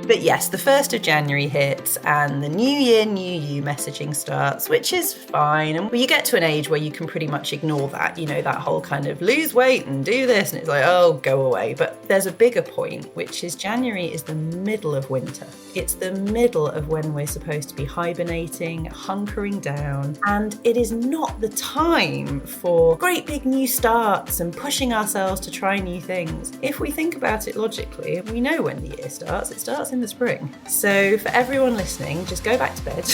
But yes, the 1st of January hits and the new year, new you messaging starts, which is fine. And you get to an age where you can pretty much ignore that, that whole kind of lose weight and do this. And it's like, oh, go away. But there's a bigger point, which is January is the middle of winter. It's the middle of when we're supposed to be hibernating, hunkering down. And it is not the time for great big new starts and pushing ourselves to try new things. If we think about it logically, we know when the year starts. It starts in the spring. So for everyone listening, just go back to bed.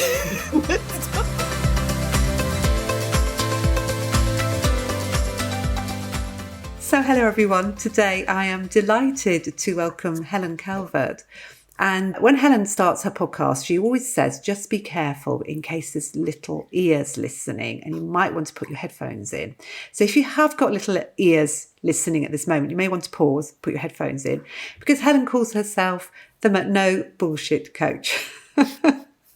So hello everyone. Today I am delighted to welcome Helen Calvert. And when Helen starts her podcast, she always says, just be careful in case there's little ears listening and you might want to put your headphones in. So if you have got little ears listening at this moment, you may want to pause, put your headphones in, because Helen calls herself the No-Bullsh coach.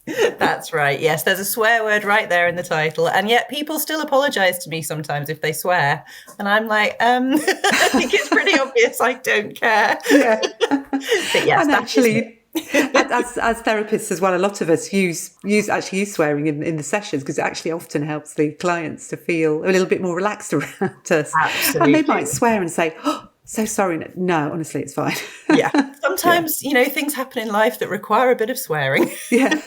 That's right. Yes, there's a swear word right there in the title. And yet people still apologise to me sometimes if they swear. And I'm like, I think it's pretty obvious I don't care. Yeah. But yes, and actually, as therapists as well, a lot of us use swearing in the sessions because it actually often helps the clients to feel a little bit more relaxed around us. Absolutely. And they might swear and say, oh, so sorry. No, honestly, it's fine. Yeah. Sometimes, things happen in life that require a bit of swearing. Yeah.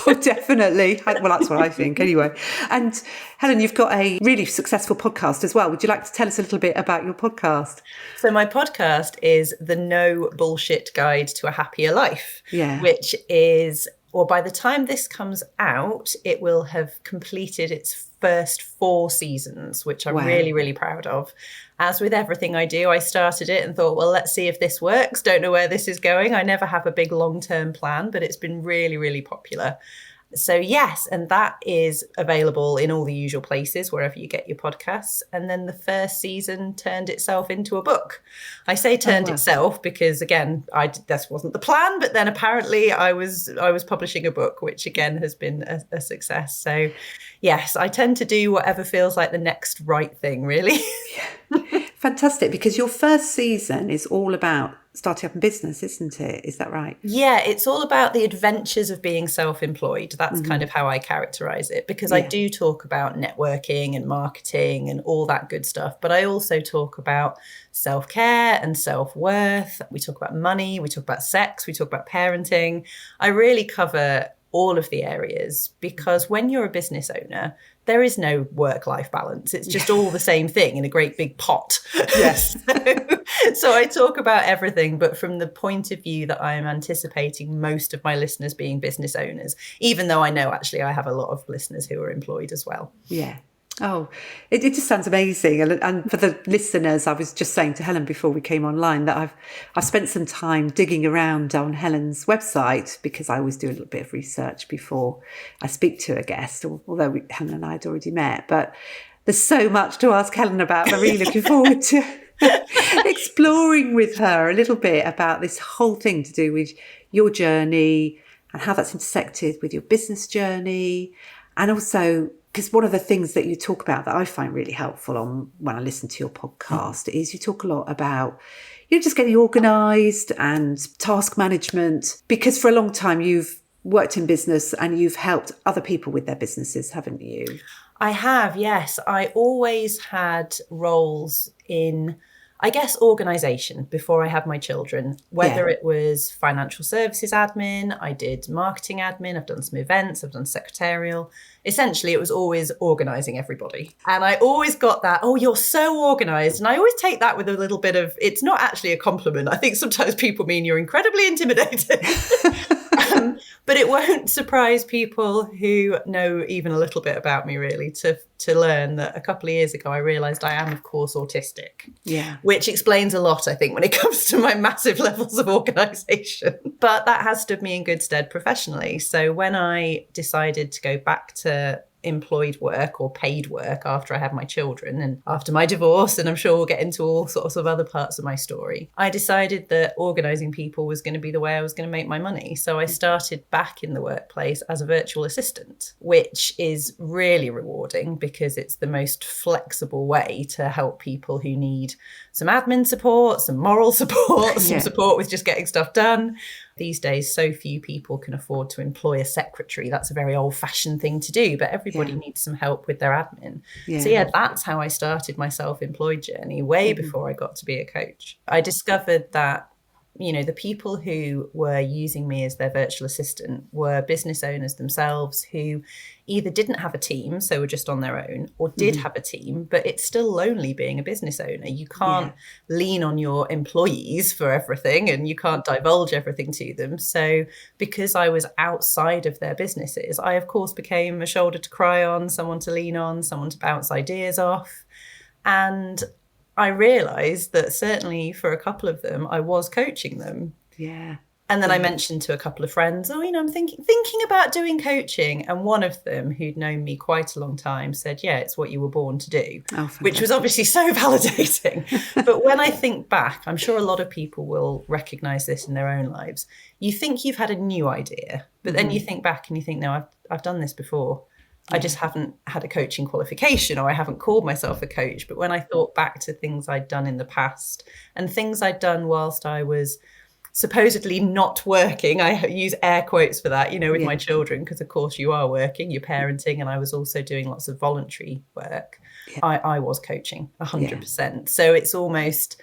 Oh, definitely. Well, that's what I think anyway. And Helen, you've got a really successful podcast as well. Would you like to tell us a little bit about your podcast? So my podcast is the No-Bullsh Guide to a Happier Life, which is, or by the time this comes out, it will have completed its first 4 seasons, which I'm really, really proud of. As with everything I do, I started it and thought, well, let's see if this works. Don't know where this is going. I never have a big long-term plan, but it's been really, really popular. So yes, and that is available in all the usual places, wherever you get your podcasts. And then the first season turned itself into a book. I say turned itself because, again, that wasn't the plan. But then apparently I was publishing a book, which again has been a success. So yes, I tend to do whatever feels like the next right thing, really. Yeah. Fantastic, because your first season is all about starting up a business, isn't it? Is that right? Yeah, it's all about the adventures of being self-employed. That's kind of how I characterize it, because I do talk about networking and marketing and all that good stuff. But I also talk about self-care and self-worth. We talk about money, we talk about sex, we talk about parenting. I really cover all of the areas, because when you're a business owner, there is no work-life balance. It's just all the same thing in a great big pot. Yes. So I talk about everything, but from the point of view that I am anticipating most of my listeners being business owners, even though I know actually I have a lot of listeners who are employed as well. Yeah. Oh, it just sounds amazing. And for the listeners, I was just saying to Helen before we came online that I've spent some time digging around on Helen's website, because I always do a little bit of research before I speak to a guest, although Helen and I had already met. But there's so much to ask Helen about. I'm really looking forward to exploring with her a little bit about this whole thing to do with your journey and how that's intersected with your business journey. And also, because one of the things that you talk about that I find really helpful on when I listen to your podcast is you talk a lot about, just getting organised and task management, because for a long time you've worked in business and you've helped other people with their businesses, haven't you? I have, yes. I always had roles in, I guess, organisation before I had my children, whether it was financial services admin, I did marketing admin, I've done some events, I've done secretarial. Essentially, it was always organising everybody. And I always got that, oh, you're so organised. And I always take that with a little bit of, it's not actually a compliment. I think sometimes people mean you're incredibly intimidating. But it won't surprise people who know even a little bit about me, really, to learn that a couple of years ago, I realised I am, of course, autistic. Yeah. Which explains a lot, I think, when it comes to my massive levels of organisation. But that has stood me in good stead professionally. So when I decided to go back to employed work or paid work after I had my children and after my divorce, and I'm sure we'll get into all sorts of other parts of my story, I decided that organising people was going to be the way I was going to make my money. So I started back in the workplace as a virtual assistant, which is really rewarding because it's the most flexible way to help people who need some admin support, some moral support, some support with just getting stuff done. These days, so few people can afford to employ a secretary. That's a very old-fashioned thing to do, but everybody needs some help with their admin. So that's how I started my self-employed journey, way before I got to be a coach. I discovered that, you know, the people who were using me as their virtual assistant were business owners themselves who either didn't have a team, so were just on their own, or did have a team, but it's still lonely being a business owner. You can't lean on your employees for everything, and you can't divulge everything to them. So because I was outside of their businesses, I, of course, became a shoulder to cry on, someone to lean on, someone to bounce ideas off. And I realised that certainly for a couple of them, I was coaching them. Yeah. And then I mentioned to a couple of friends, oh, you know, I'm thinking about doing coaching. And one of them, who'd known me quite a long time, said, yeah, it's what you were born to do, which was obviously so validating. But when I think back, I'm sure a lot of people will recognise this in their own lives. You think you've had a new idea, but then you think back and you think, no, I've done this before. I just haven't had a coaching qualification, or I haven't called myself a coach. But when I thought back to things I'd done in the past and things I'd done whilst I was supposedly not working, I use air quotes for that, you know, with my children, because of course you are working, you're parenting, and I was also doing lots of voluntary work. I was coaching 100%. So it's almost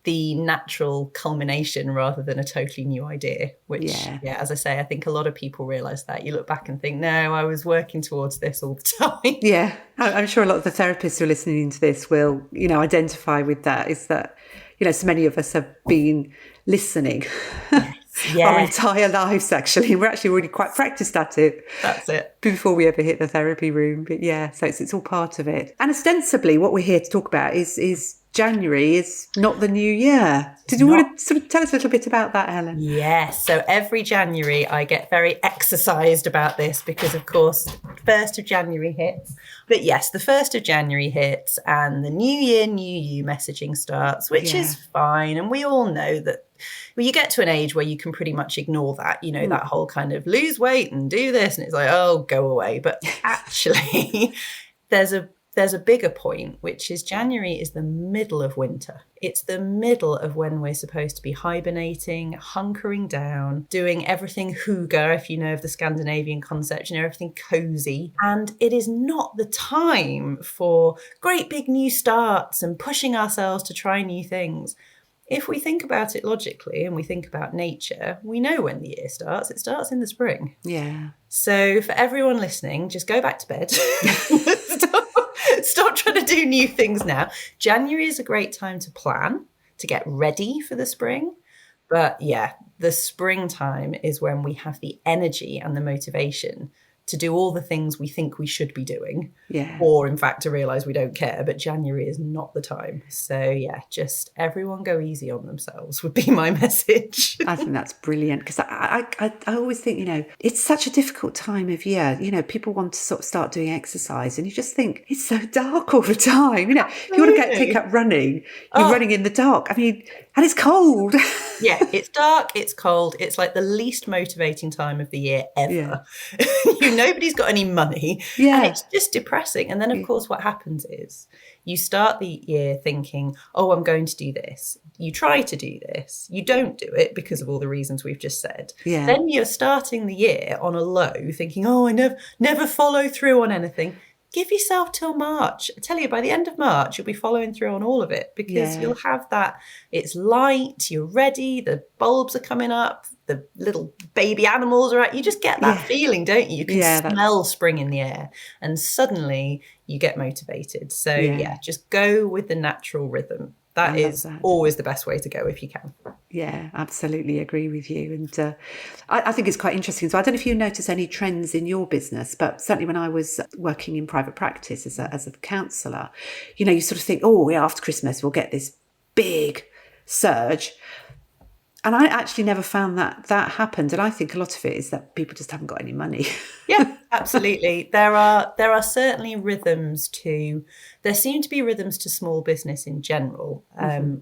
the natural culmination rather than a totally new idea, which, as I say, I think a lot of people realise that. You look back and think, no, I was working towards this all the time. Yeah, I'm sure a lot of the therapists who are listening to this will, you know, identify with that, is that, you know, so many of us have been listening our entire lives, actually. We're actually already quite practiced at it. That's it. Before we ever hit the therapy room. But so it's all part of it. And ostensibly what we're here to talk about is January is not the new year. Did you want to sort of tell us a little bit about that, Helen? Yes. So every January I get very exercised about this because, of course, 1st of January hits. But yes, the 1st of January hits and the new year, new you messaging starts, which is fine. And we all know that you get to an age where you can pretty much ignore that, you know, that whole kind of lose weight and do this. And it's like, oh, go away. But actually, there's a bigger point, which is January is the middle of winter. It's the middle of when we're supposed to be hibernating, hunkering down, doing everything hygge, if you know of the Scandinavian concept, you know, everything cozy. And it is not the time for great big new starts and pushing ourselves to try new things. If we think about it logically and we think about nature, we know when the year starts. It starts in the spring. Yeah. So for everyone listening, just go back to bed. Stop trying to do new things now. January is a great time to plan, to get ready for the spring. But yeah, the springtime is when we have the energy and the motivation to do all the things we think we should be doing. Yeah. Or in fact, to realise we don't care. But January is not the time. So yeah, just everyone go easy on themselves would be my message. I think that's brilliant, because I always think, you know, it's such a difficult time of year. You know, people want to sort of start doing exercise and you just think it's so dark all the time. You know, if you want to pick up running, you're running in the dark. I mean, and it's cold. Yeah, it's dark, it's cold. It's like the least motivating time of the year ever. Yeah. Nobody's got any money. Yeah. And it's just depressing. And then, of course, what happens is you start the year thinking, oh, I'm going to do this. You try to do this. You don't do it because of all the reasons we've just said. Yeah. Then you're starting the year on a low thinking, oh, I never follow through on anything. Give yourself till March. I tell you, by the end of March, you'll be following through on all of it because you'll have that. It's light, you're ready, the bulbs are coming up, the little baby animals are out. You just get that feeling, don't you? You can smell spring in the air and suddenly you get motivated. So just go with the natural rhythm. That is always the best way to go if you can. Yeah, absolutely agree with you. And I think it's quite interesting. So I don't know if you notice any trends in your business, but certainly when I was working in private practice as a counsellor, you know, you sort of think, oh, yeah, after Christmas, we'll get this big surge. And I actually never found that happened. And I think a lot of it is that people just haven't got any money. Yeah, absolutely. There are certainly rhythms there seem to be rhythms to small business in general,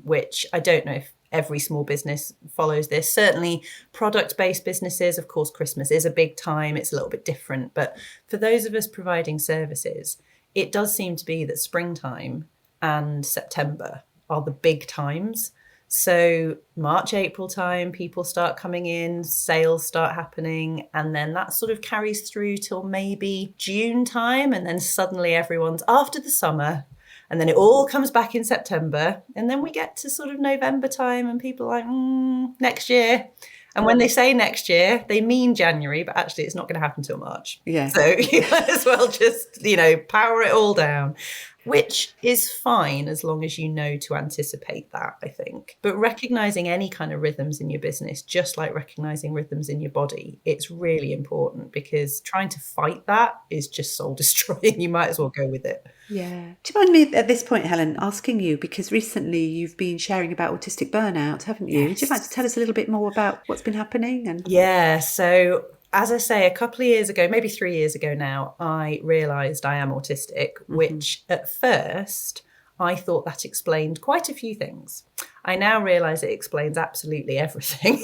which I don't know if every small business follows this. Certainly product-based businesses, of course, Christmas is a big time. It's a little bit different. But for those of us providing services, it does seem to be that springtime and September are the big times. So March, April time, people start coming in, sales start happening, and then that sort of carries through till maybe June time. And then suddenly everyone's after the summer, and then it all comes back in September. And then we get to sort of November time and people are like, next year. And when they say next year, they mean January, but actually it's not going to happen till March. Yeah. So you might as well just, power it all down, which is fine as long as you know to anticipate that, I think. But recognizing any kind of rhythms in your business, just like recognizing rhythms in your body, it's really important, because trying to fight that is just soul destroying. You might as well go with it. Yeah. Do you mind me at this point, Helen, asking you, because recently you've been sharing about autistic burnout, haven't you? Yes. Would you like to tell us a little bit more about what's been happening? Yeah. So as I say, a couple of years ago, maybe 3 years ago now, I realised I am autistic, which at first I thought that explained quite a few things. I now realise it explains absolutely everything.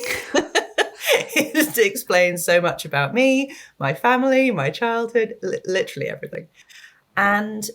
It explains so much about me, my family, my childhood, literally everything. And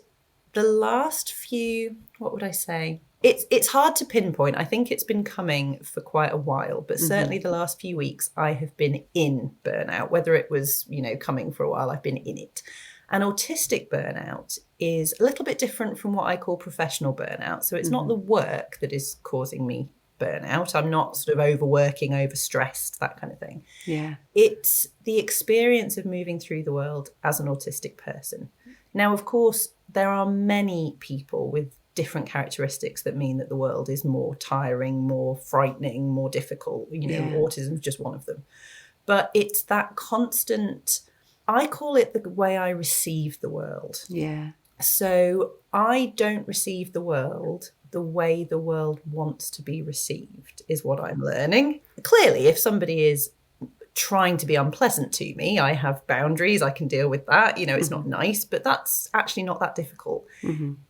the last few, what would I say? It's hard to pinpoint. I think it's been coming for quite a while, but certainly the last few weeks I have been in burnout, whether it was, coming for a while, I've been in it. And autistic burnout is a little bit different from what I call professional burnout. So it's not the work that is causing me burnout. I'm not sort of overworking, overstressed, that kind of thing. Yeah. It's the experience of moving through the world as an autistic person. Now, of course, there are many people with different characteristics that mean that the world is more tiring, more frightening, more difficult. Autism is just one of them. But it's that constant, I call it the way I receive the world. Yeah. So I don't receive the world the way the world wants to be received, is what I'm learning. Clearly, if somebody is trying to be unpleasant to me, I have boundaries, I can deal with that. It's not nice, but that's actually not that difficult.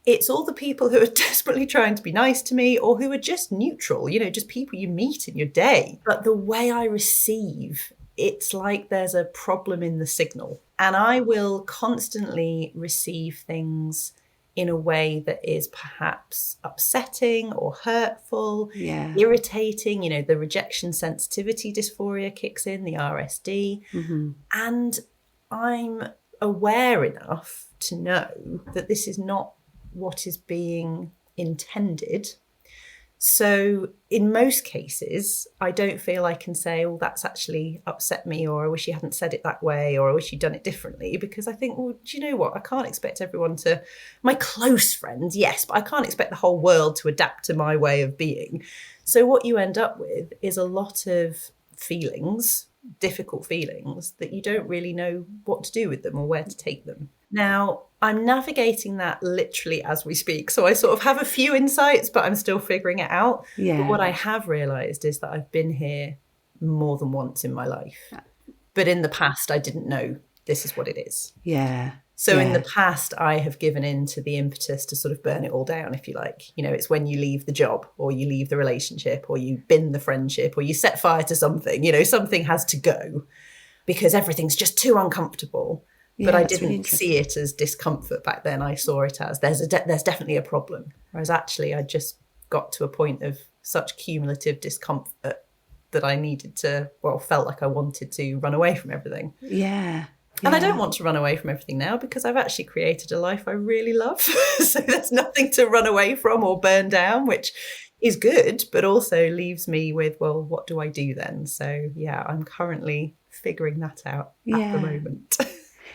It's all the people who are desperately trying to be nice to me, or who are just neutral, just people you meet in your day. But the way I receive, it's like there's a problem in the signal, and I will constantly receive things in a way that is perhaps upsetting or hurtful, irritating. The rejection sensitivity dysphoria kicks in, the RSD. And I'm aware enough to know that this is not what is being intended. So in most cases, I don't feel I can say, oh, that's actually upset me, or I wish you hadn't said it that way, or I wish you'd done it differently, because I think, well, do you know what? I can't expect everyone to, my close friends, yes, but I can't expect the whole world to adapt to my way of being. So what you end up with is a lot of feelings, difficult feelings, that you don't really know what to do with them or where to take them. Now, I'm navigating that literally as we speak. So I sort of have a few insights, but I'm still figuring it out. Yeah. But what I have realised is that I've been here more than once in my life. But in the past, I didn't know this is what it is. Yeah. So in the past, I have given in to the impetus to sort of burn it all down, if you like. It's when you leave the job, or you leave the relationship, or you bin the friendship, or you set fire to something. Something has to go because everything's just too uncomfortable. But I didn't really see it as discomfort back then. I saw it as there's definitely a problem. Whereas actually I just got to a point of such cumulative discomfort that I needed to, felt like I wanted to run away from everything. Yeah. And I don't want to run away from everything now, because I've actually created a life I really love. So there's nothing to run away from or burn down, which is good, but also leaves me with, what do I do then? So I'm currently figuring that out at the moment.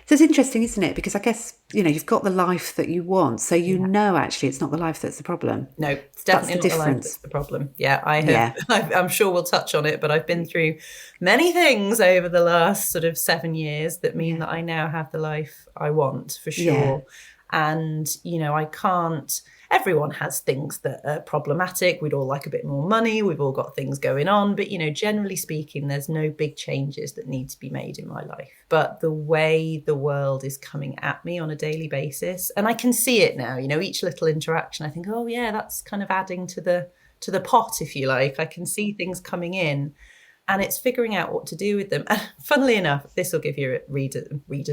So it's interesting, isn't it? Because I guess, you've got the life that you want. So know actually it's not the life that's the problem. No, it's definitely not the life that's the problem. Yeah, I have. Yeah. I'm sure we'll touch on it, but I've been through many things over the last sort of 7 years that mean that I now have the life I want, for sure. Yeah. And, I can't... Everyone has things that are problematic. We'd all like a bit more money. We've all got things going on. But, generally speaking, there's no big changes that need to be made in my life. But the way the world is coming at me on a daily basis, and I can see it now, each little interaction, I think, oh, yeah, that's kind of adding to the pot, if you like. I can see things coming in. And it's figuring out what to do with them. And funnily enough, this will give your readers,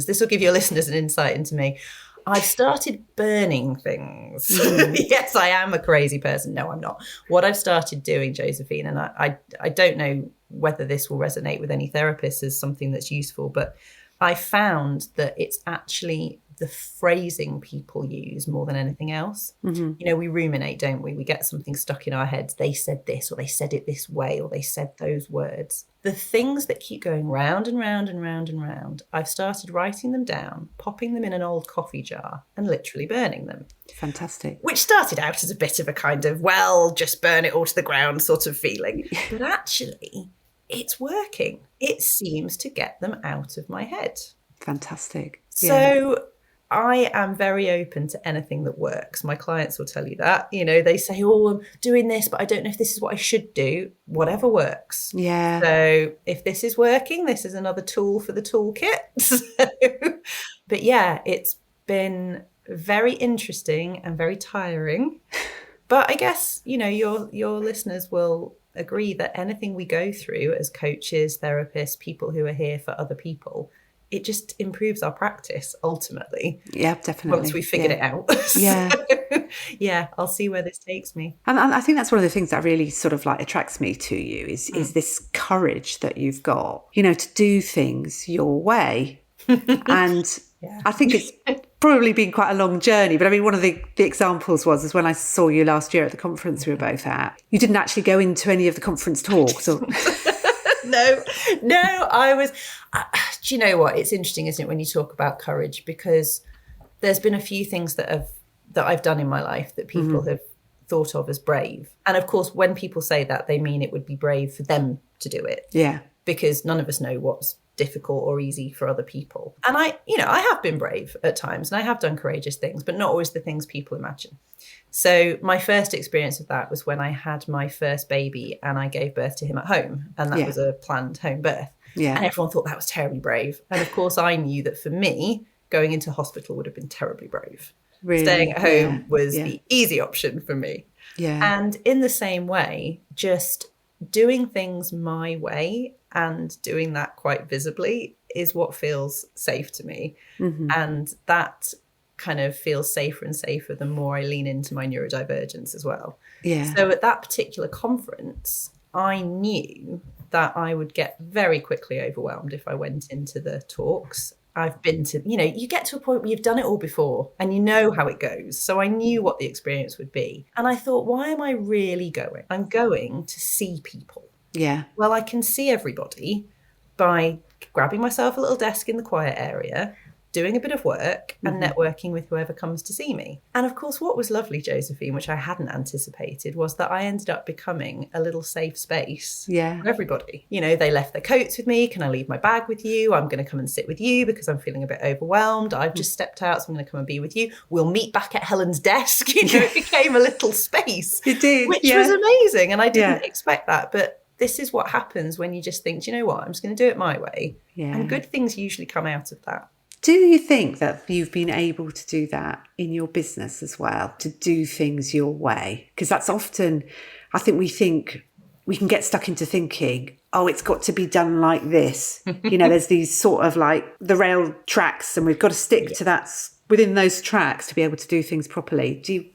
this will give your listeners an insight into me. I've started burning things. Yes, I am a crazy person. No, I'm not. What I've started doing, Josephine, and I don't know whether this will resonate with any therapists as something that's useful, but I found that it's actually the phrasing people use more than anything else. You know, we ruminate, don't we? We get something stuck in our heads. They said this, or they said it this way, or they said those words. The things that keep going round and round and round and round, I've started writing them down, popping them in an old coffee jar and literally burning them. Fantastic. Which started out as a bit of a kind of, well, just burn it all to the ground sort of feeling. But actually, it's working. It seems to get them out of my head. Fantastic. So I am very open to anything that works. My clients will tell you that. You know, they say, oh, I'm doing this, but I don't know if this is what I should do. Whatever works. Yeah. So if this is working, this is another tool for the toolkit. But yeah, it's been very interesting and very tiring. But I guess, you know, your listeners will agree that anything we go through as coaches, therapists, people who are here for other people, it just improves our practice ultimately. Yeah, definitely. Once we figured it out. Yeah. Yeah, I'll see where this takes me. And I think that's one of the things that really sort of like attracts me to you is this courage that you've got, you know, to do things your way. And I think it's probably been quite a long journey. But I mean, one of the examples was when I saw you last year at the conference we were both at. You didn't actually go into any of the conference talks or... No, I was... do you know what? It's interesting, isn't it, when you talk about courage, because there's been a few things that I've done in my life that people have thought of as brave. And of course, when people say that, they mean it would be brave for them to do it. Yeah. Because none of us know what's difficult or easy for other people. And I have been brave at times and I have done courageous things, but not always the things people imagine. So my first experience of that was when I had my first baby and I gave birth to him at home. And that was a planned home birth. Yeah. And everyone thought that was terribly brave. And of course, I knew that for me, going into hospital would have been terribly brave. Really? Staying at home was the easy option for me. Yeah. And in the same way, just doing things my way and doing that quite visibly is what feels safe to me. And that kind of feels safer and safer the more I lean into my neurodivergence as well. Yeah. So at that particular conference, I knew that I would get very quickly overwhelmed if I went into the talks. I've been to, you get to a point where you've done it all before and you know how it goes. So I knew what the experience would be. And I thought, why am I really going? I'm going to see people. Yeah. Well, I can see everybody by grabbing myself a little desk in the quiet area, doing a bit of work and networking with whoever comes to see me. And of course, what was lovely, Josephine, which I hadn't anticipated, was that I ended up becoming a little safe space for everybody. They left their coats with me. Can I leave my bag with you? I'm going to come and sit with you because I'm feeling a bit overwhelmed. I've just stepped out, so I'm going to come and be with you. We'll meet back at Helen's desk. It became a little space. It did. Which was amazing. And I didn't expect that. But this is what happens when you just think, do you know what? I'm just going to do it my way. Yeah. And good things usually come out of that. Do you think that you've been able to do that in your business as well, to do things your way? Because that's often, I think we can get stuck into thinking, oh, it's got to be done like this. There's these sort of like the rail tracks and we've got to stick to that within those tracks to be able to do things properly.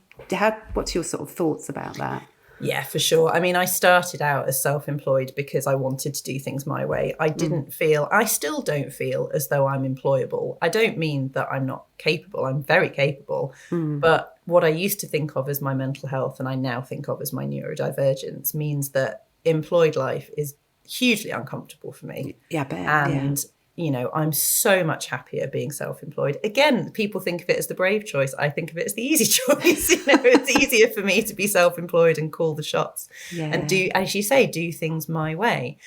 What's your sort of thoughts about that? Yeah, for sure. I mean, I started out as self-employed because I wanted to do things my way. I still don't feel as though I'm employable. I don't mean that I'm not capable. I'm very capable. But what I used to think of as my mental health and I now think of as my neurodivergence means that employed life is hugely uncomfortable for me. Yeah, I bet. And I'm so much happier being self-employed. Again, people think of it as the brave choice. I think of it as the easy choice. It's easier for me to be self-employed and call the shots and do, as you say, do things my way.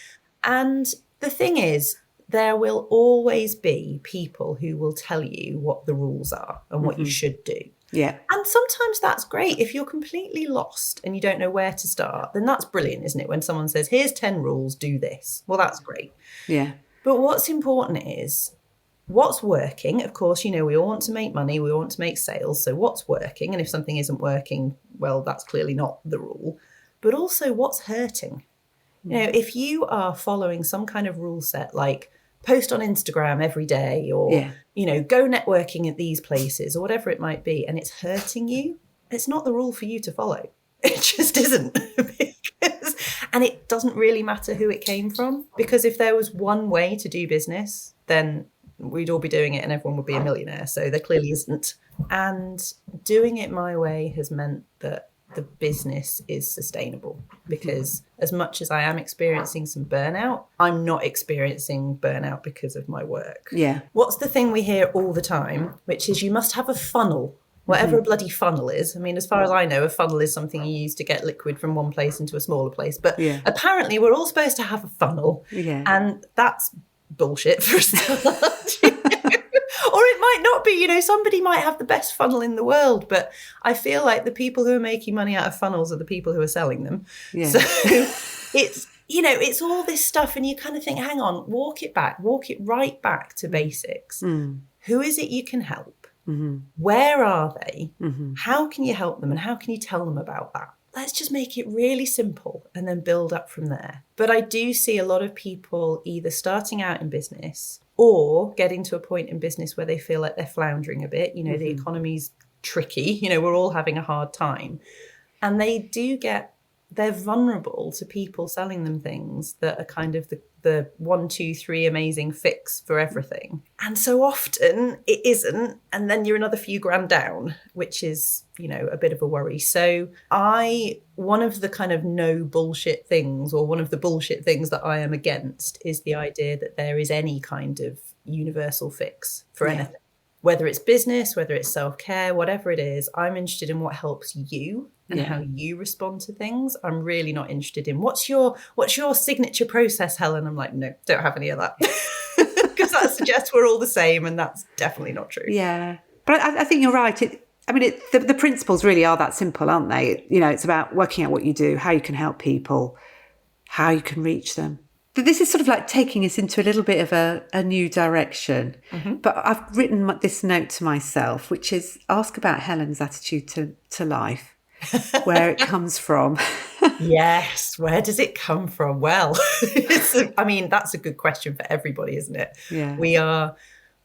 And the thing is, there will always be people who will tell you what the rules are and what you should do. Yeah. And sometimes that's great. If you're completely lost and you don't know where to start, then that's brilliant, isn't it? When someone says, here's 10 rules, do this. Well, that's great. Yeah. But what's important is what's working. Of course, we all want to make money. We want to make sales. So what's working? And if something isn't working, well, that's clearly not the rule. But also what's hurting? If you are following some kind of rule set, like post on Instagram every day, or, you know, go networking at these places or whatever it might be, and it's hurting you, it's not the rule for you to follow. It just isn't. And it doesn't really matter who it came from, because if there was one way to do business, then we'd all be doing it and everyone would be a millionaire. So there clearly isn't. And doing it my way has meant that the business is sustainable, because as much as I am experiencing some burnout, I'm not experiencing burnout because of my work. Yeah. What's the thing we hear all the time, which is you must have a funnel, whatever a bloody funnel is. I mean, as far as I know, a funnel is something you use to get liquid from one place into a smaller place. But apparently we're all supposed to have a funnel. Yeah. And that's bullshit for a start. Or it might not be, you know, somebody might have the best funnel in the world, but I feel like the people who are making money out of funnels are the people who are selling them. Yeah. So it's, you know, it's all this stuff, and you kind of think, hang on, walk it right back to basics. Who is it you can help? Where are they? How can you help them? And how can you tell them about that? Let's just make it really simple and then build up from there. But I do see a lot of people either starting out in business or getting to a point in business where they feel like they're floundering a bit. You know, the economy's tricky. You know, we're all having a hard time. And they're vulnerable to people selling them things that are kind of the 1, 2, 3 amazing fix for everything. And so often it isn't. And then you're another few grand down, which is, you know, a bit of a worry. So one of the kind of no bullshit things, or one of the bullshit things that I am against, is the idea that there is any kind of universal fix for anything. Whether it's business, whether it's self-care, whatever it is, I'm interested in what helps you and how you respond to things. I'm really not interested in what's your signature process, Helen. I'm like, no, don't have any of that. Because that suggests we're all the same, and that's definitely not true. Yeah. But I think you're right. The principles really are that simple, aren't they? You know, it's about working out what you do, how you can help people, how you can reach them. This is sort of like taking us into a little bit of a new direction. But I've written this note to myself, which is ask about Helen's attitude to life, where it comes from. Yes, where does it come from? Well, that's a good question for everybody, isn't it? Yeah.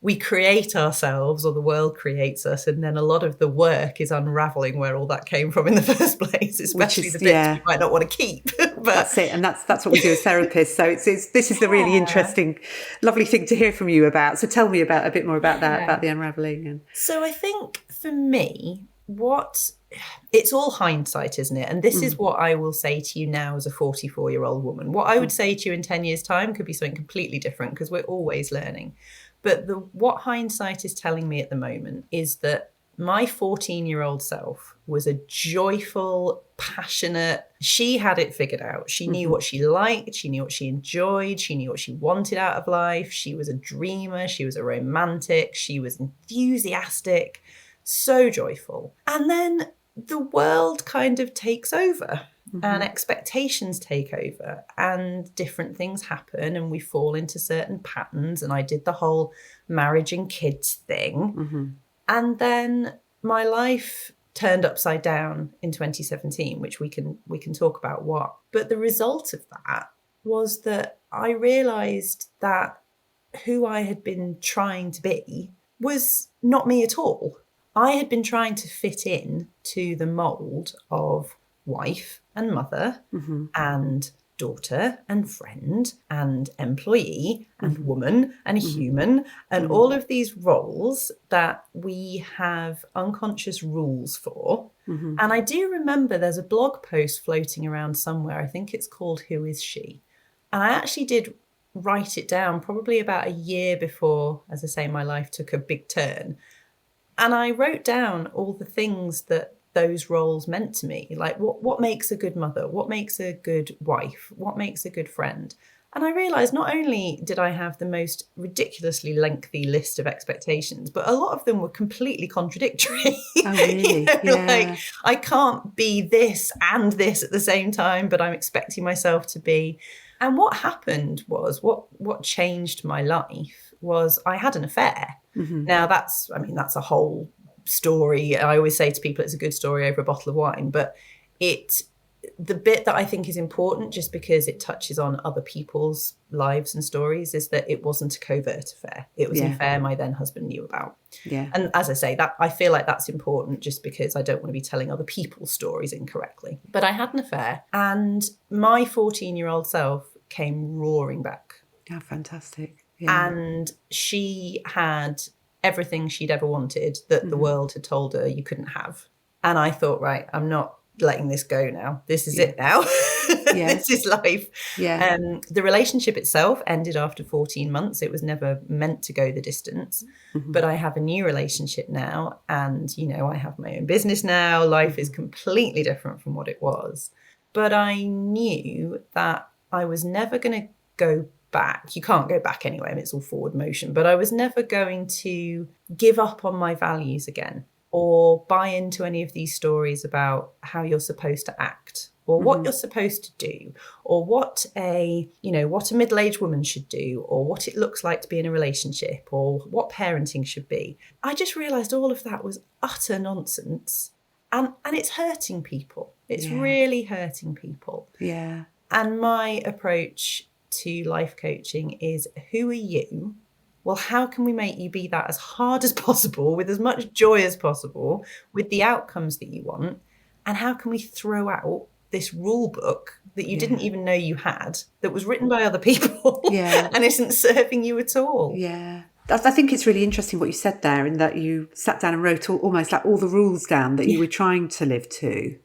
We create ourselves, or the world creates us, and then a lot of the work is unraveling where all that came from in the first place, especially the bits we might not want to keep. But that's it, and that's what we do as therapists. So this is the really interesting, lovely thing to hear from you about. So tell me a bit more about that, about the unraveling. So I think for me, it's all hindsight, isn't it? And this is what I will say to you now as a 44-year-old woman. What I would say to you in 10 years' time could be something completely different, because we're always learning. But what hindsight is telling me at the moment is that my 14-year-old self was a joyful, passionate, she had it figured out. She knew what she liked, she knew what she enjoyed, she knew what she wanted out of life. She was a dreamer, she was a romantic, she was enthusiastic, so joyful. And then the world kind of takes over. And expectations take over, and different things happen, and we fall into certain patterns. And I did the whole marriage and kids thing. And then my life turned upside down in 2017, which we can talk about what. But the result of that was that I realised that who I had been trying to be was not me at all. I had been trying to fit in to the mould of wife and mother and daughter and friend and employee and woman and human, and all of these roles that we have unconscious rules for. And I do remember there's a blog post floating around somewhere, I think it's called Who Is She? And I actually did write it down probably about a year before, as I say, my life took a big turn. And I wrote down all the things that those roles meant to me, like what makes a good mother, what makes a good wife, what makes a good friend. And I realised not only did I have the most ridiculously lengthy list of expectations, but a lot of them were completely contradictory. Oh, really? Like, I can't be this and this at the same time, but I'm expecting myself to be. And what happened was, what changed my life was I had an affair. Now that's a whole story. I always say to people it's a good story over a bottle of wine, but it the bit that I think is important, just because it touches on other people's lives and stories, is that it wasn't a covert affair. It was an affair my then husband knew about. Yeah. And as I say, that I feel like that's important, just because I don't want to be telling other people's stories incorrectly. But I had an affair, and my 14-year-old self came roaring back. Oh, fantastic. Yeah. And she had everything she'd ever wanted that the world had told her you couldn't have. And I thought, right, I'm not letting this go now. This is it now. This is life. Yeah. The relationship itself ended after 14 months. It was never meant to go the distance. But I have a new relationship now, and, you know, I have my own business now. Life is completely different from what it was. But I knew that I was never going to go back. You can't go back anyway, and it's all forward motion. But I was never going to give up on my values again, or buy into any of these stories about how you're supposed to act, or what you're supposed to do, or what a middle-aged woman should do, or what it looks like to be in a relationship, or what parenting should be. I just realised all of that was utter nonsense. And it's hurting people. It's really hurting people. Yeah. And my approach to life coaching is, who are you? Well, how can we make you be that as hard as possible, with as much joy as possible, with the outcomes that you want? And how can we throw out this rule book that you didn't even know you had, that was written by other people and isn't serving you at all? Yeah. I think it's really interesting what you said there, in that you sat down and wrote almost like all the rules down that you were trying to live to.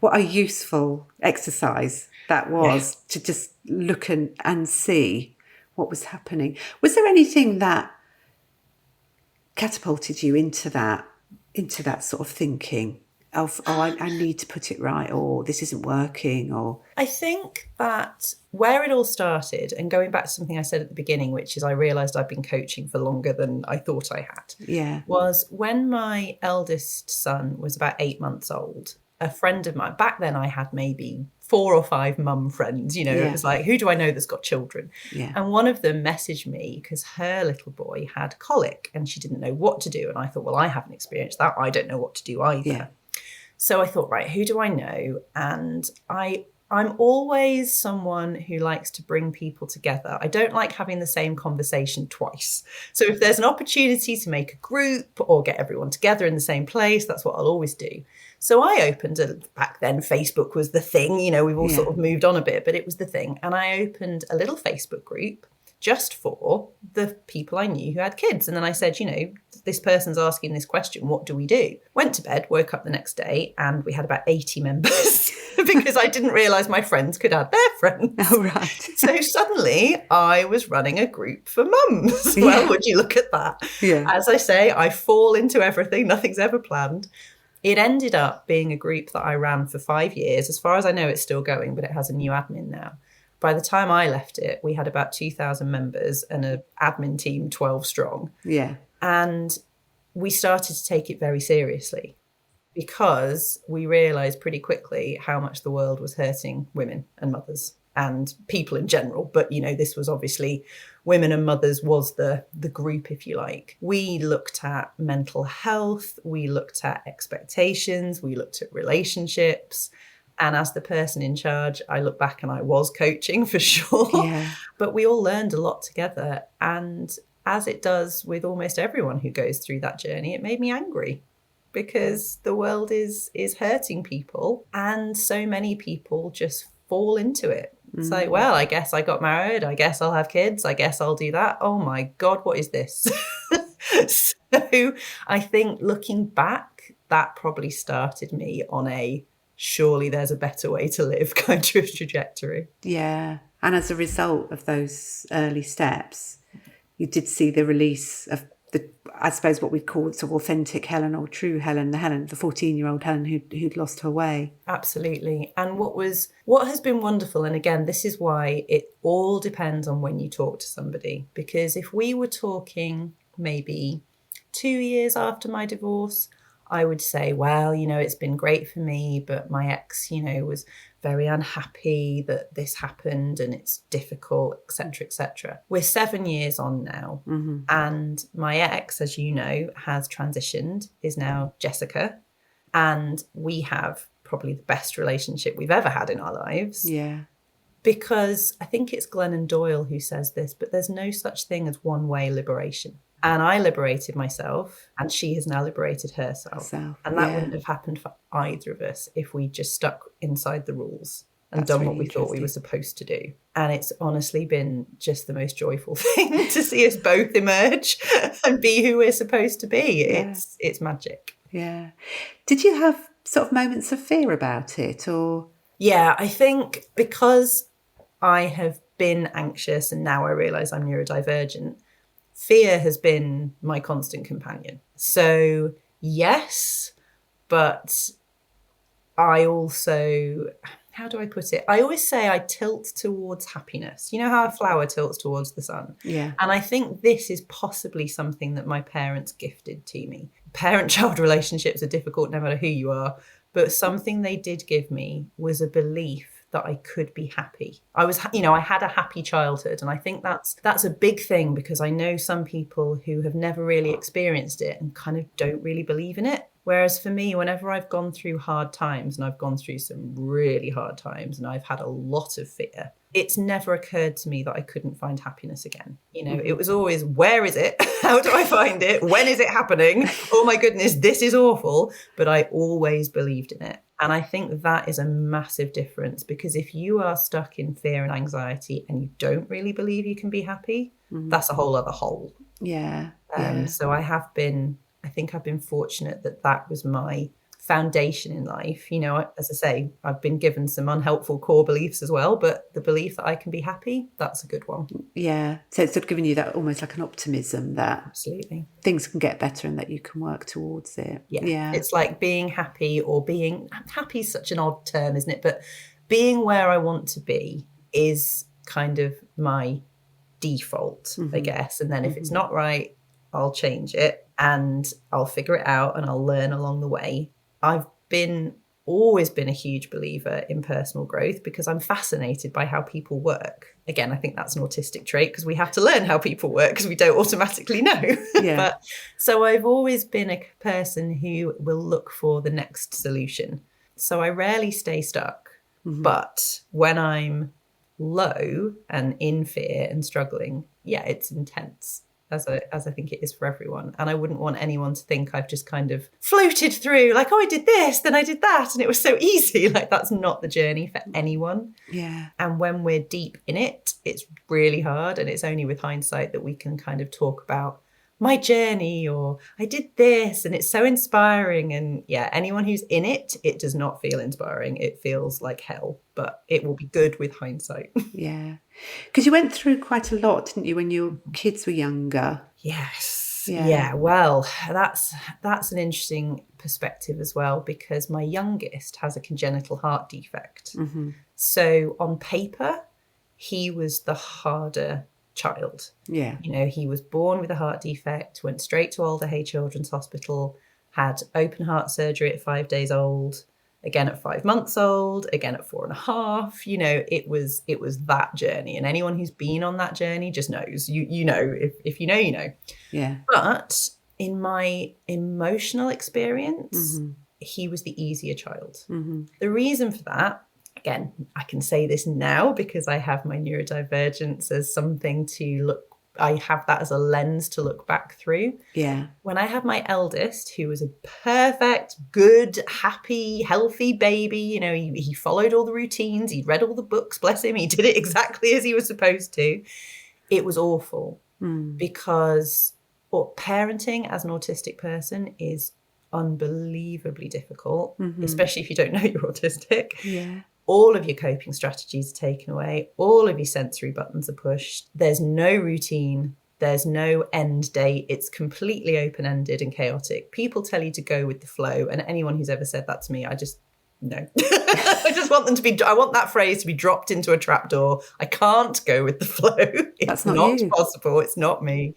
What a useful exercise that was, to just look and see what was happening. Was there anything that catapulted you into that sort of thinking of, I need to put it right, or this isn't working? Or I think that where it all started, and going back to something I said at the beginning, which is I realised I'd been coaching for longer than I thought I had, was when my eldest son was about 8 months old. A friend of mine, back then I had maybe 4 or 5 mum friends, you know, it was like, who do I know that's got children? And one of them messaged me because her little boy had colic and she didn't know what to do. And I thought, well, I haven't experienced that. I don't know what to do either. So I thought, right, who do I know? And I'm always someone who likes to bring people together. I don't like having the same conversation twice. So if there's an opportunity to make a group or get everyone together in the same place, that's what I'll always do. So I opened back then Facebook was the thing, you know, we've all sort of moved on a bit, but it was the thing. And I opened a little Facebook group just for the people I knew who had kids. And then I said, you know, this person's asking this question, what do we do? Went to bed, woke up the next day, and we had about 80 members because I didn't realise my friends could add their friends. Oh, right. So suddenly I was running a group for mums. Well, would you look at that? As I say, I fall into everything. Nothing's ever planned. It ended up being a group that I ran for 5 years. As far as I know, it's still going, but it has a new admin now. By the time I left it, we had about 2,000 members and an admin team 12 strong. And we started to take it very seriously because we realised pretty quickly how much the world was hurting women and mothers and people in general. But, you know, this was obviously women and mothers was the group, if you like. We looked at mental health, we looked at expectations, we looked at relationships. And as the person in charge, I look back and I was coaching for sure. But we all learned a lot together. And as it does with almost everyone who goes through that journey, it made me angry because the world is hurting people. And so many people just fall into it. It's like, well, I guess I got married. I guess I'll have kids. I guess I'll do that. Oh my God, what is this? So I think looking back, that probably started me on a surely there's a better way to live kind of trajectory. Yeah. And as a result of those early steps, you did see the release of I suppose what we call sort of authentic Helen, or true Helen, the 14-year-old Helen who'd lost her way. Absolutely. And what has been wonderful, and again, this is why it all depends on when you talk to somebody, because if we were talking maybe 2 years after my divorce, I would say, well, you know, it's been great for me, but my ex, you know, was very unhappy that this happened and it's difficult, etc., etc. We're 7 years on now. And my ex, as you know, has transitioned, is now Jessica. And we have probably the best relationship we've ever had in our lives. Yeah. Because I think it's Glennon Doyle who says this, but there's no such thing as one-way liberation. And I liberated myself, and she has now liberated herself. And that wouldn't have happened for either of us if we just stuck inside the rules and done what we thought we were supposed to do. And it's honestly been just the most joyful thing to see us both emerge and be who we're supposed to be. Yeah. It's magic. Yeah. Did you have sort of moments of fear about it, or? Yeah, I think because I have been anxious and now I realise I'm neurodivergent, fear has been my constant companion. So yes, but I also, how do I put it? I always say I tilt towards happiness. You know how a flower tilts towards the sun? Yeah. And I think this is possibly something that my parents gifted to me. Parent-child relationships are difficult no matter who you are, but something they did give me was a belief that I could be happy. I had a happy childhood. And I think that's a big thing, because I know some people who have never really experienced it and kind of don't really believe in it. Whereas for me, whenever I've gone through hard times, and I've gone through some really hard times, and I've had a lot of fear, it's never occurred to me that I couldn't find happiness again. It was always, where is it? How do I find it? When is it happening? Oh my goodness, this is awful. But I always believed in it. And I think that is a massive difference, because if you are stuck in fear and anxiety and you don't really believe you can be happy, that's a whole other hole. Yeah. So I think I've been fortunate that was my foundation in life. As I say, I've been given some unhelpful core beliefs as well, but the belief that I can be happy, that's a good one. Yeah. So it's sort of giving you that almost like an optimism that absolutely things can get better and that you can work towards it. Yeah. It's like being happy, or happy is such an odd term, isn't it? But being where I want to be is kind of my default, I guess. And then if it's not right, I'll change it and I'll figure it out and I'll learn along the way. I've always been a huge believer in personal growth because I'm fascinated by how people work. Again, I think that's an autistic trait, because we have to learn how people work because we don't automatically know. Yeah. So I've always been a person who will look for the next solution. So I rarely stay stuck. But when I'm low and in fear and struggling, it's intense. As I think it is for everyone. And I wouldn't want anyone to think I've just kind of floated through, like, oh, I did this, then I did that, and it was so easy. Like, that's not the journey for anyone. Yeah. And when we're deep in it, it's really hard. And it's only with hindsight that we can kind of talk about my journey, or I did this, and it's so inspiring. And anyone who's in it, it does not feel inspiring. It feels like hell, but it will be good with hindsight. Yeah. Because you went through quite a lot, didn't you, when your kids were younger? Yes. Yeah. Well, that's an interesting perspective as well, because my youngest has a congenital heart defect. So on paper, he was the harder child. Yeah. He was born with a heart defect, went straight to Alder Hey Children's Hospital, had open heart surgery at 5 days old, again at 5 months old, again at 4.5. It was that journey. And anyone who's been on that journey just knows. You know, if you know, you know. Yeah. But in my emotional experience, he was the easier child. The reason for that, again, I can say this now because I have my neurodivergence as something to look, I have that as a lens to look back through. Yeah. When I had my eldest, who was a perfect, good, happy, healthy baby, he followed all the routines, he'd read all the books, bless him, he did it exactly as he was supposed to. It was awful because parenting as an autistic person is unbelievably difficult, especially if you don't know you're autistic. Yeah. All of your coping strategies are taken away. All of your sensory buttons are pushed. There's no routine. There's no end date. It's completely open-ended and chaotic. People tell you to go with the flow. And anyone who's ever said that to me, I just, no. I just want I want that phrase to be dropped into a trapdoor. I can't go with the flow. It's not possible. It's not me.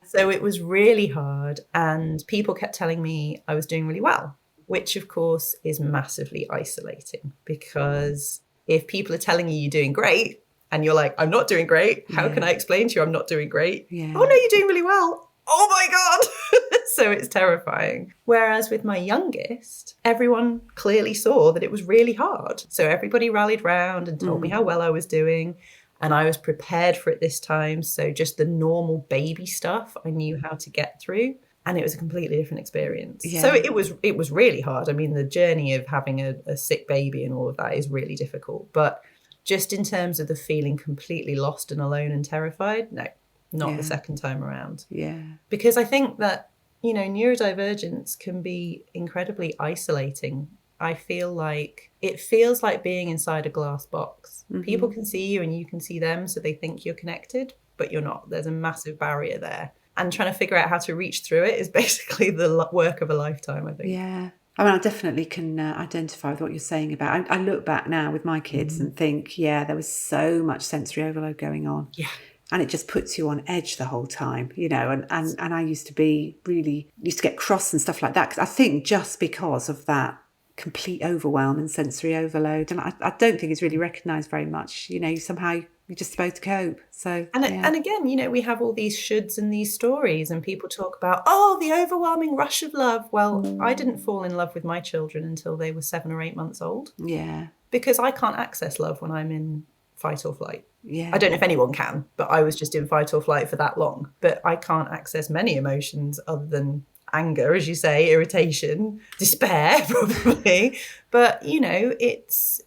So it was really hard. And people kept telling me I was doing really well, which of course is massively isolating, because if people are telling you you're doing great and you're like, I'm not doing great, how can I explain to you I'm not doing great? Yeah. Oh no, you're doing really well. oh my God. So it's terrifying. Whereas with my youngest, everyone clearly saw that it was really hard. So everybody rallied round and told me how well I was doing. And I was prepared for it this time. So just the normal baby stuff I knew how to get through. And it was a completely different experience. Yeah. So it was really hard. I mean, the journey of having a sick baby and all of that is really difficult. But just in terms of the feeling completely lost and alone and terrified, no, not the second time around. Yeah. Because I think that, you know, neurodivergence can be incredibly isolating. I feel like it feels like being inside a glass box. Mm-hmm. People can see you and you can see them, so they think you're connected, but you're not. There's a massive barrier there. And trying to figure out how to reach through it is basically the work of a lifetime, I think. Yeah. I mean, I definitely can identify with what you're saying about. I look back now with my kids and think, yeah, there was so much sensory overload going on. Yeah. And it just puts you on edge the whole time, you know, and I used to get cross and stuff like that. Because I think just because of that complete overwhelm and sensory overload. And I don't think it's really recognised very much. You know, somehow you're just supposed to cope. So and again, you know, we have all these shoulds and these stories, and people talk about, oh, the overwhelming rush of love. Well, I didn't fall in love with my children until they were 7 or 8 months old. Yeah. Because I can't access love when I'm in fight or flight. Yeah. I don't know if anyone can, but I was just in fight or flight for that long. But I can't access many emotions other than anger, as you say, irritation, despair, probably. But, you know, it's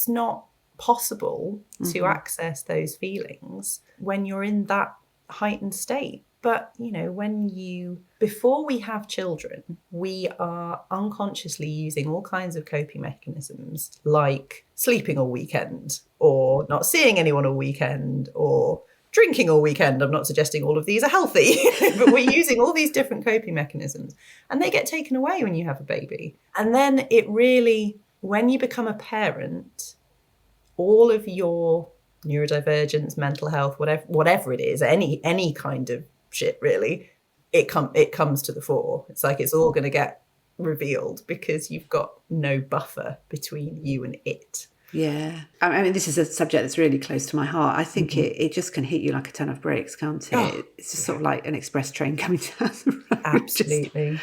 not possible to access those feelings when you're in that heightened state. But, you know, before we have children, we are unconsciously using all kinds of coping mechanisms, like sleeping all weekend, or not seeing anyone all weekend, or drinking all weekend. I'm not suggesting all of these are healthy, but we're using all these different coping mechanisms, and they get taken away when you have a baby. And then it really, when you become a parent, all of your neurodivergence, mental health, whatever it is, any kind of shit, really, it comes to the fore. It's like it's all going to get revealed because you've got no buffer between you and it. Yeah. I mean, this is a subject that's really close to my heart. I think it just can hit you like a ton of bricks, can't it? Oh, it's just sort of like an express train coming down the road. Absolutely.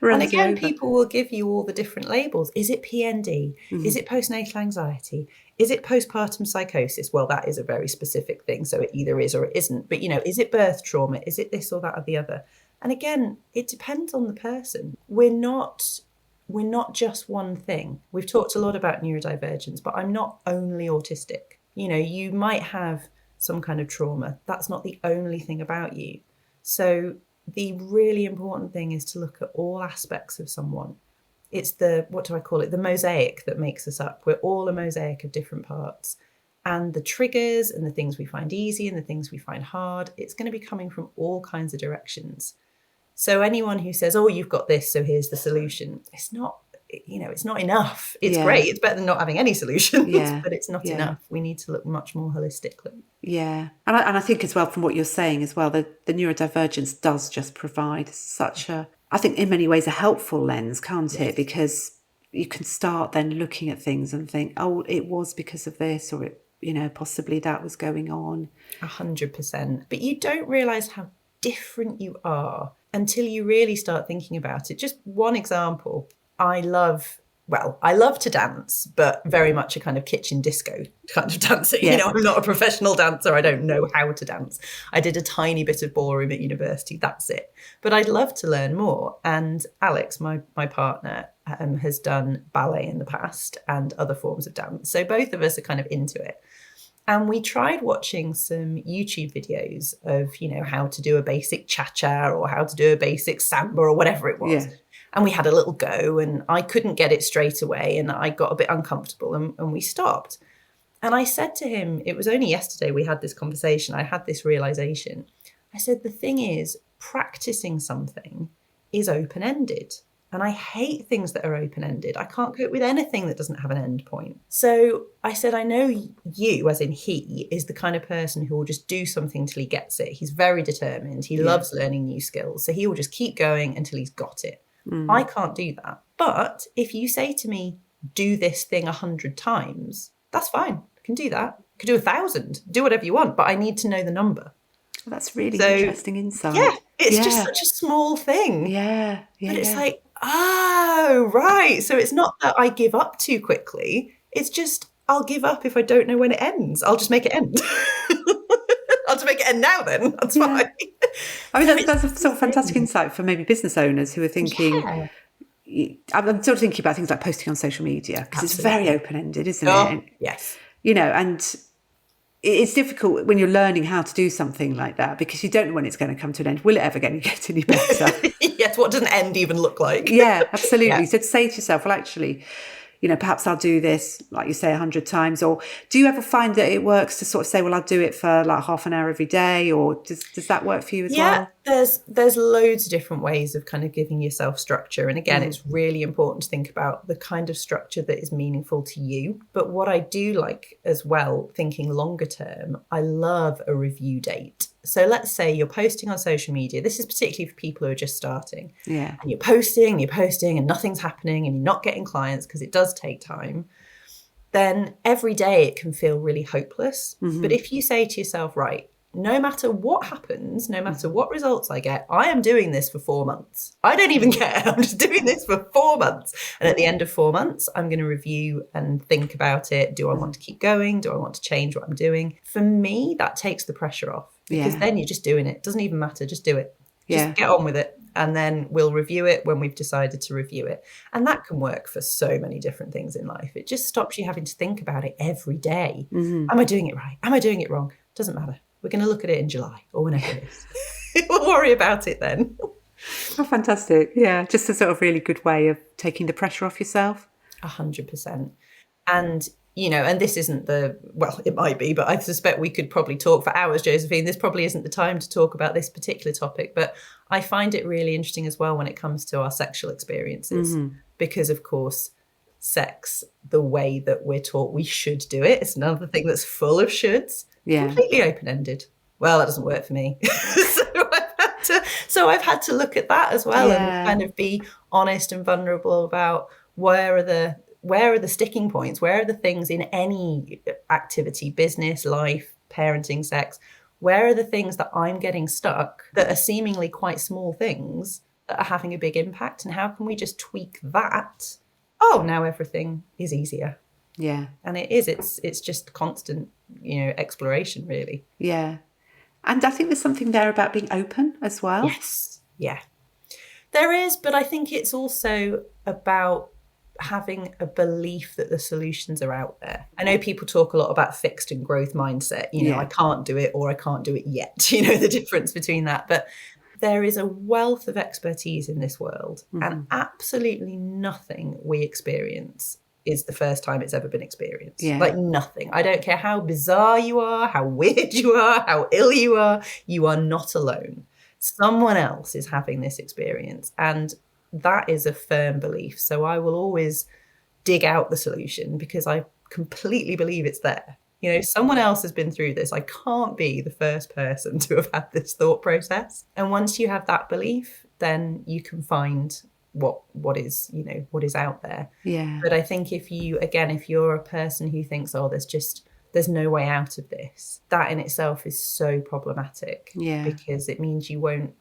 And again, people will give you all the different labels. Is it PND? Is it postnatal anxiety? Is it postpartum psychosis? Well, that is a very specific thing. So it either is or it isn't. But, you know, is it birth trauma? Is it this or that or the other? And again, it depends on the person. We're not just one thing. We've talked a lot about neurodivergence, but I'm not only autistic. You know, you might have some kind of trauma. That's not the only thing about you. So the really important thing is to look at all aspects of someone. It's the mosaic that makes us up. We're all a mosaic of different parts. And the triggers and the things we find easy and the things we find hard, it's going to be coming from all kinds of directions. So anyone who says, oh, you've got this, so here's the solution, it's not enough. It's great. It's better than not having any solutions, but it's not enough. We need to look much more holistically. Yeah. And I think as well, from what you're saying as well, the neurodivergence does just provide such I think in many ways a helpful lens, can't it? Because you can start then looking at things and think, oh, it was because of this, or possibly that was going on. 100%. But you don't realise how different you are until you really start thinking about it. Just one example. I love to dance, but very much a kind of kitchen disco kind of dancing. Yeah. You know, I'm not a professional dancer. I don't know how to dance. I did a tiny bit of ballroom at university. That's it. But I'd love to learn more. And Alex, my partner, has done ballet in the past and other forms of dance. So both of us are kind of into it. And we tried watching some YouTube videos of, how to do a basic cha-cha or how to do a basic samba or whatever it was. Yeah. And we had a little go and I couldn't get it straight away and I got a bit uncomfortable and we stopped. And I said to him, it was only yesterday we had this conversation, I had this realization. I said, the thing is, practicing something is open-ended. And I hate things that are open-ended. I can't cope with anything that doesn't have an end point. So I said, I know you, as in he, is the kind of person who will just do something till he gets it. He's very determined. He loves learning new skills. So he will just keep going until he's got it. I can't do that. But if you say to me, do this thing 100 times, that's fine. I can do that. I can do 1,000. Do whatever you want, but I need to know the number. Well, that's really interesting insight. Yeah, it's just such a small thing. Yeah. But it's like, oh, right. So it's not that I give up too quickly. It's just I'll give up if I don't know when it ends. I'll just make it end. I'll just make it end now then. That's fine. I mean, that's a sort of fantastic insight for maybe business owners who are thinking, I'm sort of thinking about things like posting on social media, because it's very open-ended, isn't it? Yes. You know, and it's difficult when you're learning how to do something like that, because you don't know when it's going to come to an end. Will it ever get any better? Yes, what does an end even look like? Yeah, absolutely. So to say to yourself, well, actually, you know, perhaps I'll do this, like you say, 100 times. Or do you ever find that it works to sort of say, well, I'll do it for like half an hour every day? Or does that work for you as well? Yeah, there's loads of different ways of kind of giving yourself structure. And again, it's really important to think about the kind of structure that is meaningful to you. But what I do like as well, thinking longer term, I love a review date. So let's say you're posting on social media. This is particularly for people who are just starting. Yeah. And you're posting and nothing's happening and you're not getting clients because it does take time. Then every day it can feel really hopeless. But if you say to yourself, right, no matter what happens, no matter what results I get, I am doing this for 4 months. I don't even care. I'm just doing this for 4 months. And at the end of 4 months, I'm going to review and think about it. Do I want to keep going? Do I want to change what I'm doing? For me, that takes the pressure off, because then you're just doing it. It doesn't even matter. Just do it. Just get on with it. And then we'll review it when we've decided to review it. And that can work for so many different things in life. It just stops you having to think about it every day. Am I doing it right? Am I doing it wrong? Doesn't matter. We're going to look at it in July or whenever it is. We'll worry about it then. Oh, fantastic. Yeah, just a sort of really good way of taking the pressure off yourself. 100%. And, you know, and this isn't well, it might be, but I suspect we could probably talk for hours, Josephine. This probably isn't the time to talk about this particular topic, but I find it really interesting as well when it comes to our sexual experiences, because, of course, sex, the way that we're taught we should do it, it's another thing that's full of shoulds. Completely open-ended. Well, that doesn't work for me. So I've had to look at that as well and kind of be honest and vulnerable about where are the sticking points, where are the things in any activity, business, life, parenting, sex, where are the things that I'm getting stuck that are seemingly quite small things that are having a big impact, and how can we just tweak that? Oh, now everything is easier. Yeah. And it's just constant, you know, exploration, really. Yeah. And I think there's something there about being open as well. Yes. Yeah. There is, but I think it's also about having a belief that the solutions are out there. I know people talk a lot about fixed and growth mindset. You know, I can't do it or I can't do it yet. You know, the difference between that. But there is a wealth of expertise in this world, and absolutely nothing we experience is the first time it's ever been experienced. Like nothing. I don't care how bizarre you are, how weird you are, how ill you are not alone. Someone else is having this experience. And that is a firm belief. So I will always dig out the solution because I completely believe it's there. You know, someone else has been through this. I can't be the first person to have had this thought process. And once you have that belief, then you can find what is, you know, what is out there. Yeah. But I think if you're a person who thinks, oh, there's no way out of this, that in itself is so problematic. Yeah. Because it means you won't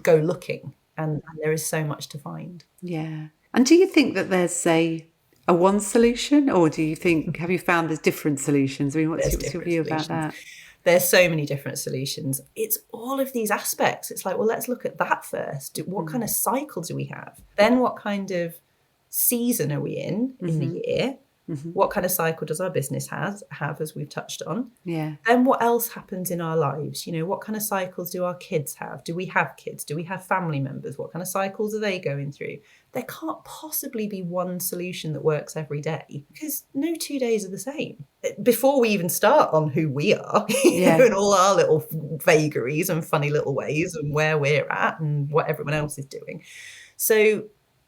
go looking, and there is so much to find. Yeah. And do you think that there's a one solution, or do you think, have you found there's different solutions? I mean, what's your view about that? There's so many different solutions. It's all of these aspects. It's like, well, let's look at that first. What kind of cycle do we have? Then what kind of season are we in the year? What kind of cycle does our business have, as we've touched on? Yeah. Then what else happens in our lives? You know, what kind of cycles do our kids have? Do we have kids? Do we have family members? What kind of cycles are they going through? There can't possibly be one solution that works every day, because no 2 days are the same. Before we even start on who we are, you know, and all our little vagaries and funny little ways and where we're at and what everyone else is doing. So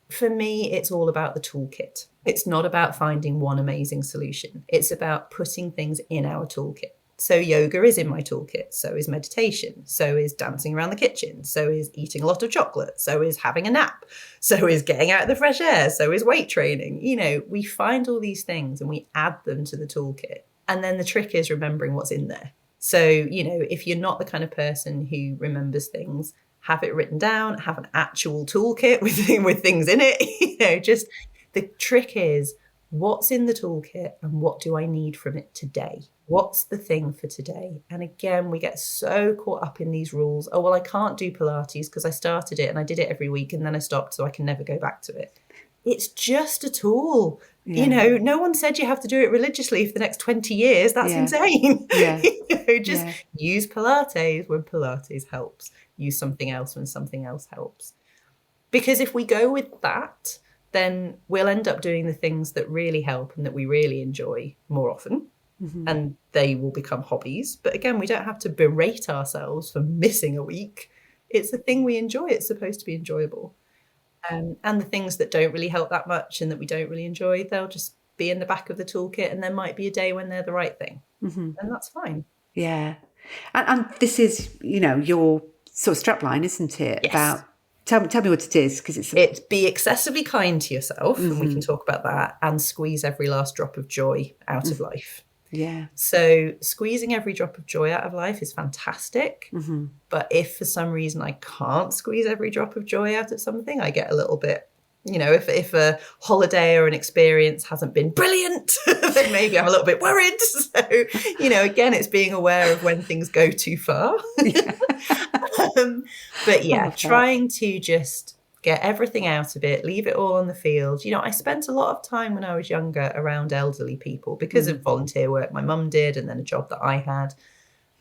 for me, it's all about the toolkit. It's not about finding one amazing solution. It's about putting things in our toolkit. So yoga is in my toolkit. So is meditation. So is dancing around the kitchen. So is eating a lot of chocolate. So is having a nap. So is getting out of the fresh air. So is weight training. You know, we find all these things and we add them to the toolkit. And then the trick is remembering what's in there. So, if you're not the kind of person who remembers things, have it written down, have an actual toolkit with things in it. Just the trick is, what's in the toolkit and what do I need from it today? What's the thing for today? And again, we get so caught up in these rules. Oh, well, I can't do Pilates because I started it and I did it every week and then I stopped, so I can never go back to it. It's just a tool. Yeah. No one said you have to do it religiously for the next 20 years. That's insane. Yeah. Use Pilates when Pilates helps. Use something else when something else helps. Because if we go with that, then we'll end up doing the things that really help and that we really enjoy more often. Mm-hmm. And they will become hobbies. But again, we don't have to berate ourselves for missing a week. It's the thing we enjoy. It's supposed to be enjoyable. And the things that don't really help that much and that we don't really enjoy, they'll just be in the back of the toolkit, and there might be a day when they're the right thing. Mm-hmm. And that's fine. Yeah. And this is, your sort of strapline, isn't it? Yes. About tell me what it is, because it's be excessively kind to yourself, mm-hmm. and we can talk about that, and squeeze every last drop of joy out of life. Yeah. So squeezing every drop of joy out of life is fantastic. Mm-hmm. But if for some reason I can't squeeze every drop of joy out of something, I get a little bit, if a holiday or an experience hasn't been brilliant, then maybe I'm a little bit worried. So, again, it's being aware of when things go too far. Yeah. But yeah, trying to just get everything out of it, leave it all on the field. I spent a lot of time when I was younger around elderly people because of volunteer work my mum did and then a job that I had.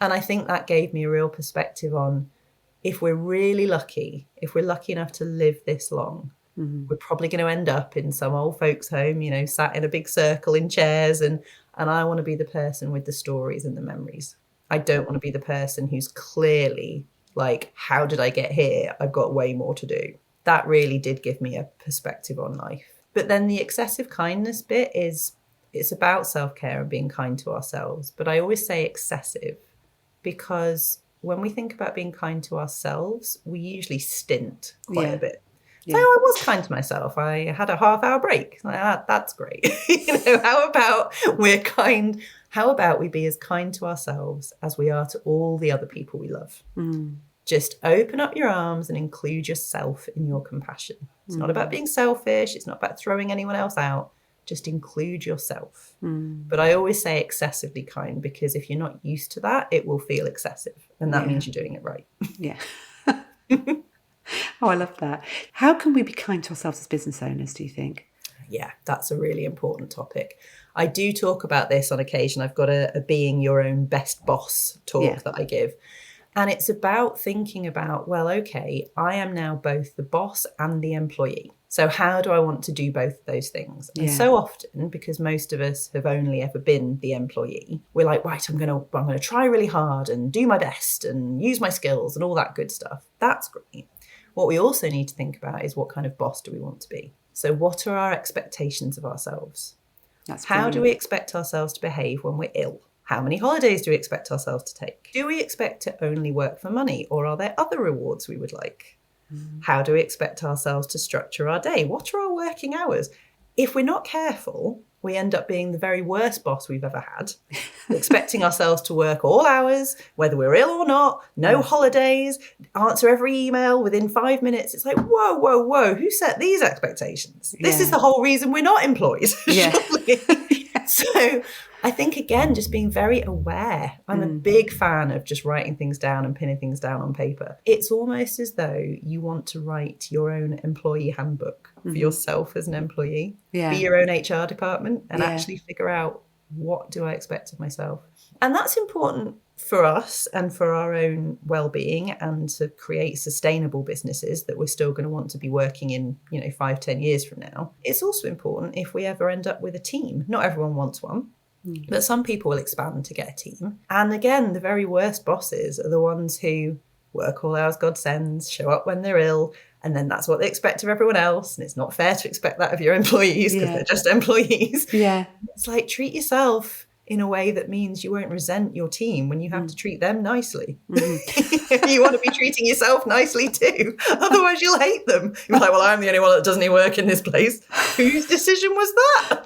And I think that gave me a real perspective on, if we're really lucky, if we're lucky enough to live this long, we're probably going to end up in some old folks' home, sat in a big circle in chairs. And I want to be the person with the stories and the memories. I don't want to be the person who's clearly like, how did I get here? I've got way more to do. That really did give me a perspective on life. But then the excessive kindness bit it's about self-care and being kind to ourselves. But I always say excessive because when we think about being kind to ourselves, we usually stint quite a bit. Yeah. So I was kind to myself. I had a half-hour break. That's great. How about we're kind? How about we be as kind to ourselves as we are to all the other people we love? Mm. Just open up your arms and include yourself in your compassion. It's not about being selfish. It's not about throwing anyone else out. Just include yourself. But I always say excessively kind, because if you're not used to that, it will feel excessive. And that means you're doing it right. Yeah. Oh, I love that. How can we be kind to ourselves as business owners, do you think? Yeah, that's a really important topic. I do talk about this on occasion. I've got a being your own best boss talk that I give. And it's about thinking about, well, okay, I am now both the boss and the employee. So how do I want to do both of those things? And so often, because most of us have only ever been the employee, we're like, right, I'm going to try really hard and do my best and use my skills and all that good stuff. That's great. What we also need to think about is, what kind of boss do we want to be? So what are our expectations of ourselves? How do we expect ourselves to behave when we're ill? How many holidays do we expect ourselves to take? Do we expect to only work for money, or are there other rewards we would like? How do we expect ourselves to structure our day? What are our working hours? If we're not careful, we end up being the very worst boss we've ever had, expecting ourselves to work all hours, whether we're ill or not, no holidays, answer every email within 5 minutes. It's like, whoa, who set these expectations? This is the whole reason we're not employed. So I think, again, just being very aware. I'm a big fan of just writing things down and pinning things down on paper. It's almost as though you want to write your own employee handbook for yourself as an employee. Yeah. Be your own HR department and actually figure out, what do I expect of myself? And that's important for us and for our own well-being, and to create sustainable businesses that we're still going to want to be working in, 5-10 years from now. It's also important if we ever end up with a team. Not everyone wants one. But some people will expand to get a team. And again, the very worst bosses are the ones who work all hours God sends, show up when they're ill, and then that's what they expect of everyone else. And it's not fair to expect that of your employees, because they're just employees. Yeah. It's like, treat yourself in a way that means you won't resent your team when you have to treat them nicely. You want to be treating yourself nicely too. Otherwise you'll hate them. You're like, well, I'm the only one that doesn't work in this place. Whose decision was that?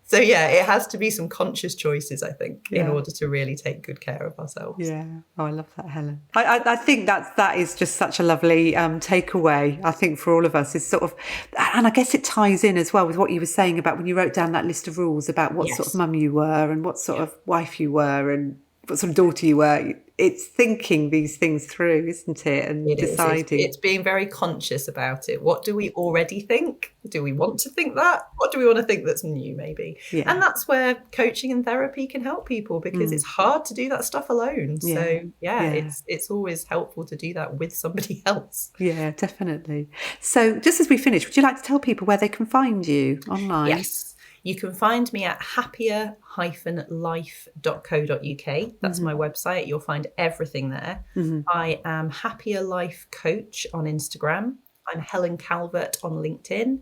So yeah, it has to be some conscious choices, I think, in order to really take good care of ourselves. Yeah. Oh, I love that, Helen. I think that is just such a lovely takeaway, I think, for all of us, is sort of, and I guess it ties in as well with what you were saying about when you wrote down that list of rules about what sort of mum you were and what sort of wife you were and what sort of daughter you were. It's thinking these things through, isn't it? And deciding. It's being very conscious about it. What do we already think? Do we want to think that? What do we want to think that's new, maybe? Yeah. And that's where coaching and therapy can help people, because it's hard to do that stuff alone. Yeah. So it's always helpful to do that with somebody else. Yeah, definitely. So just as we finish, would you like to tell people where they can find you online? Yes. You can find me at happier-life.co.uk. That's my website. You'll find everything there. I am Happier Life Coach on Instagram. I'm Helen Calvert on LinkedIn.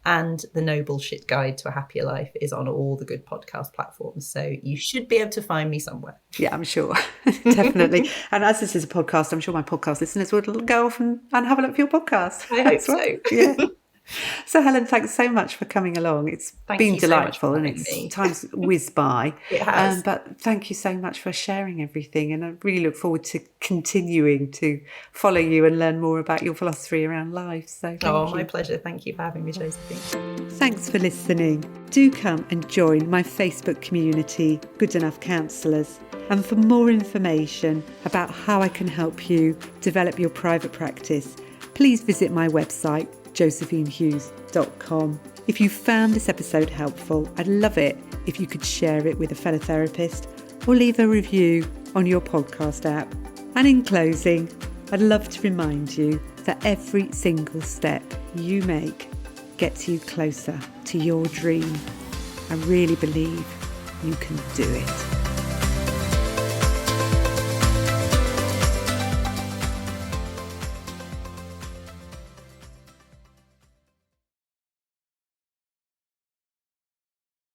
And the No-Bullshit Guide to a Happier Life is on all the good podcast platforms. So you should be able to find me somewhere. Yeah, I'm sure. Definitely. And as this is a podcast, I'm sure my podcast listeners will go off and have a look for your podcast. I hope so. Yeah. So Helen, thanks so much for coming along. It's been delightful, and time's whizzed by. It has. But thank you so much for sharing everything, and I really look forward to continuing to follow you and learn more about your philosophy around life. So thank you. My pleasure. Thank you for having me, Josephine. Thanks for listening. Do come and join my Facebook community, Good Enough Counsellors. And for more information about how I can help you develop your private practice, please visit my website, josephinehughes.com. If you found this episode helpful, I'd love it if you could share it with a fellow therapist or leave a review on your podcast app. And in closing, I'd love to remind you that every single step you make gets you closer to your dream. I really believe you can do it.